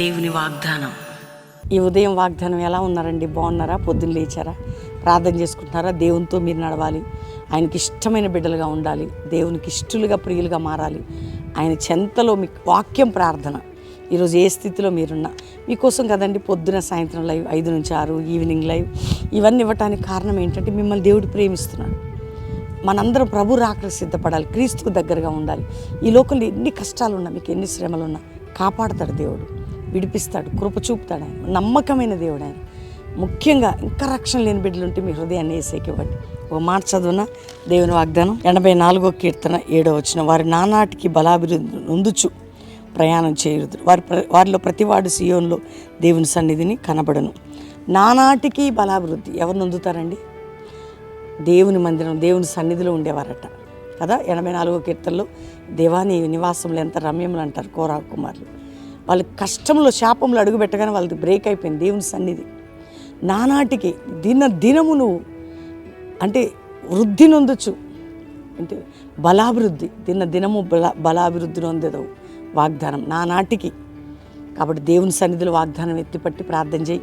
దేవుని వాగ్దానం. ఈ ఉదయం వాగ్దానం ఎలా ఉన్నారండి? బాగున్నారా? పొద్దున్న లేచారా? ప్రార్థన చేసుకుంటున్నారా? దేవునితో మీరు నడవాలి, ఆయనకి ఇష్టమైన బిడ్డలుగా ఉండాలి, దేవునికి ఇష్టలుగా ప్రియులుగా మారాలి. ఆయన చెంతలో మీకు వాక్యం ప్రార్థన. ఈరోజు ఏ స్థితిలో మీరున్నా మీకోసం కదండి పొద్దున సాయంత్రం లైవ్ 5 నుంచి 6 ఈవినింగ్ లైవ్ ఇవన్నీ ఇవ్వటానికి కారణం ఏంటంటే మిమ్మల్ని దేవుడు ప్రేమిస్తున్నాడు. మనందరం ప్రభు రాకడానికి సిద్ధపడాలి, క్రీస్తుకు దగ్గరగా ఉండాలి. ఈ లోకంలో ఎన్ని కష్టాలు ఉన్నా, మీకు ఎన్ని శ్రమలు ఉన్నా కాపాడుతాడు దేవుడు, విడిపిస్తాడు, కృప చూపుతాడు. ఆయన నమ్మకమైన దేవుడు. ఆయన ముఖ్యంగా ఇంకా రక్షణ లేని బిడ్డలు ఉంటే మీ హృదయాన్ని యేసుకి ఇవ్వండి. ఒక మాట చదువున దేవుని వాగ్దానం 84వ కీర్తన 7వ వచనం. వారి నానాటికి బలాభివృద్ధి నొందుచు ప్రయాణం చేయుదురు, వారిలో ప్రతివాడు సియోన్లో దేవుని సన్నిధిని కనబడను. నానాటికి బలాభివృద్ధి ఎవరు నొందుతారండి? దేవుని మందిరం, దేవుని సన్నిధిలో ఉండేవారట కదా. 84వ కీర్తనలో దేవాని నివాసంలో ఎంత రమ్యములు అంటారు కోరా కుమారులు. వాళ్ళ కష్టంలో శాపంలో అడుగు పెట్టగానే వాళ్ళది బ్రేక్ అయిపోయింది దేవుని సన్నిధి. నానాటికి దినము నువ్వు అంటే వృద్ధి నొందొచ్చు, అంటే బలాభివృద్ధి, దినము బలాభివృద్ధి నొందేదవు వాగ్దానం నానాటికి. కాబట్టి దేవుని సన్నిధిలో వాగ్దానం ఎత్తిపట్టి ప్రార్థన చేయి,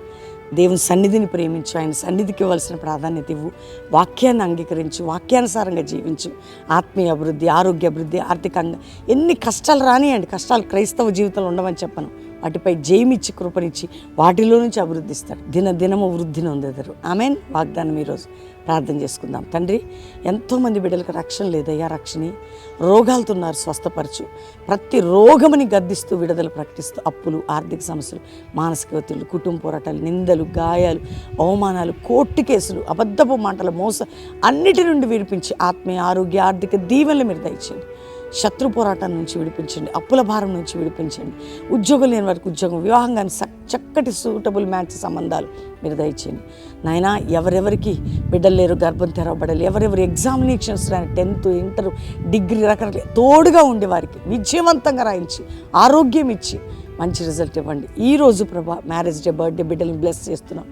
దేవుని సన్నిధిని ప్రేమించు, ఆయన సన్నిధికి ఇవ్వాల్సిన ప్రాధాన్యత ఇవ్వు, వాక్యాన్ని అంగీకరించు, వాక్యానుసారంగా జీవించు. ఆత్మీయ అభివృద్ధి, ఆరోగ్య అభివృద్ధి, ఆర్థికంగా ఎన్ని కష్టాలు రానియండి, కష్టాలు క్రైస్తవ జీవితంలో ఉండవని చెప్పను. వాటిపై జయమిచ్చి కృపనిచ్చి వాటిలో నుంచి అభివృద్ధిస్తాడు. దినము వృద్ధిని పొందేదారు. ఆమెన్. వాగ్దానం ఈరోజు ప్రార్థన చేసుకుందాం. తండ్రి, ఎంతోమంది బిడ్డలకు రక్షణ లేదయ్యా, రక్షణ రోగాలతో ఉన్నారు, స్వస్థపరచు. ప్రతి రోగముని గద్దిస్తూ విడుదల ప్రకటిస్తూ అప్పులు, ఆర్థిక సమస్యలు, మానసిక ఒత్తిళ్లు, కుటుంబ పోరాటాలు, నిందలు, గాయాలు, అవమానాలు, కోర్టు కేసులు, అబద్ధపు మాటల మోస అన్నిటి నుండి విడిపించి ఆత్మీయ ఆరోగ్య ఆర్థిక దీవెనలు మీరు దయచేయండి. శత్రు పోరాటం నుంచి విడిపించండి, అప్పుల భారం నుంచి విడిపించండి. ఉద్యోగం లేని వారికి ఉద్యోగం, వివాహం కానీ చక్కటి సూటబుల్ మ్యాచ్ సంబంధాలు మీరు దయచేయండి. నాయనా, ఎవరెవరికి బిడ్డలు లేరు, గర్భం తెరవబడాలి, ఎవరెవరి ఎగ్జామినేషన్స్ రాని 10th, ఇంటర్, డిగ్రీ రకరకాల తోడుగా ఉండే వారికి విజయవంతంగా రాయించి ఆరోగ్యం ఇచ్చి మంచి రిజల్ట్ ఇవ్వండి. ఈరోజు ప్రభా మ్యారేజ్ డే, బర్త్డే బిడ్డలను బ్లెస్ చేస్తున్నాం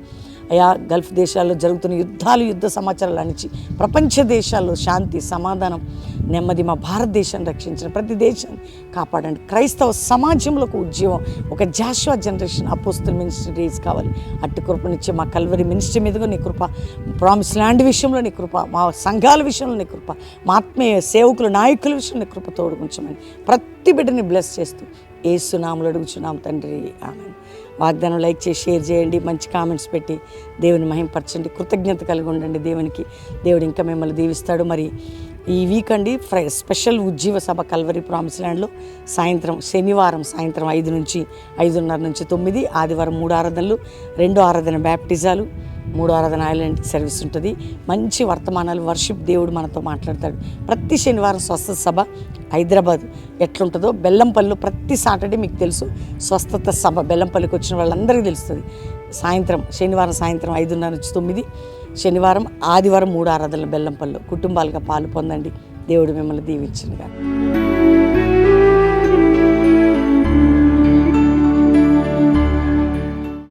అయా. గల్ఫ్ దేశాల్లో జరుగుతున్న యుద్ధ సమాచారాలు అణిచి ప్రపంచ దేశాల్లో శాంతి, సమాధానం, నెమ్మది, మా భారతదేశాన్ని రక్షించిన ప్రతి దేశాన్ని కాపాడండి. క్రైస్తవ సమాజంలో ఒక ఉద్యమం, ఒక జాషువా జనరేషన్ అపోస్తల మినిస్ట్రీ రేజ్ కావాలి. అట్టి కృపనిచ్చే మా కల్వరి మినిస్ట్రీ మీదుగా నీ కృప, ప్రామిస్ ల్యాండ్ విషయంలో నీ కృప, మా సంఘాల విషయంలో నీ కృప, మా ఆత్మీయ సేవకులు, నాయకుల విషయంలో నీ కృప తోడుగుంచమని ప్రతి బిడ్డని బ్లెస్ చేస్తూ యేసు నామములో అడుగుచున్నాం తండ్రి, ఆమేన్. వాగ్దానం లైక్ చేసి షేర్ చేయండి, మంచి కామెంట్స్ పెట్టి దేవుని మహింపరచండి, కృతజ్ఞత కలిగి ఉండండి దేవునికి. దేవుడు ఇంకా మిమ్మల్ని దీవిస్తాడు. మరి ఈ వీక్ అండి స్పెషల్ ఉజ్జీవ సభ కల్వరి ప్రామిస్ ల్యాండ్లో శనివారం సాయంత్రం 5 నుంచి 5:30 నుంచి 9, ఆదివారం 3 ఆరాధనలు, 2 ఆరాధన బ్యాప్టిజాలు, 3 ఆరాధన ఐలాండ్ సర్వీస్ ఉంటుంది. మంచి వర్తమానాలు, వర్షిప్, దేవుడు మనతో మాట్లాడతాడు. ప్రతి శనివారం స్వస్థత సభ హైదరాబాద్ ఎట్లుంటుందో, బెల్లంపల్లిలో ప్రతి సాటర్డే మీకు తెలుసు స్వస్థత సభ, బెల్లంపల్లికి వచ్చిన వాళ్ళందరికీ తెలుస్తుంది. శనివారం సాయంత్రం 5:30 నుంచి 9, శనివారం ఆదివారం 3 ఆరాధనలు బెల్లంపల్లిలో. కుటుంబాలుగా పాలు పొందండి. దేవుడు మిమ్మల్ని దీవించునుగా.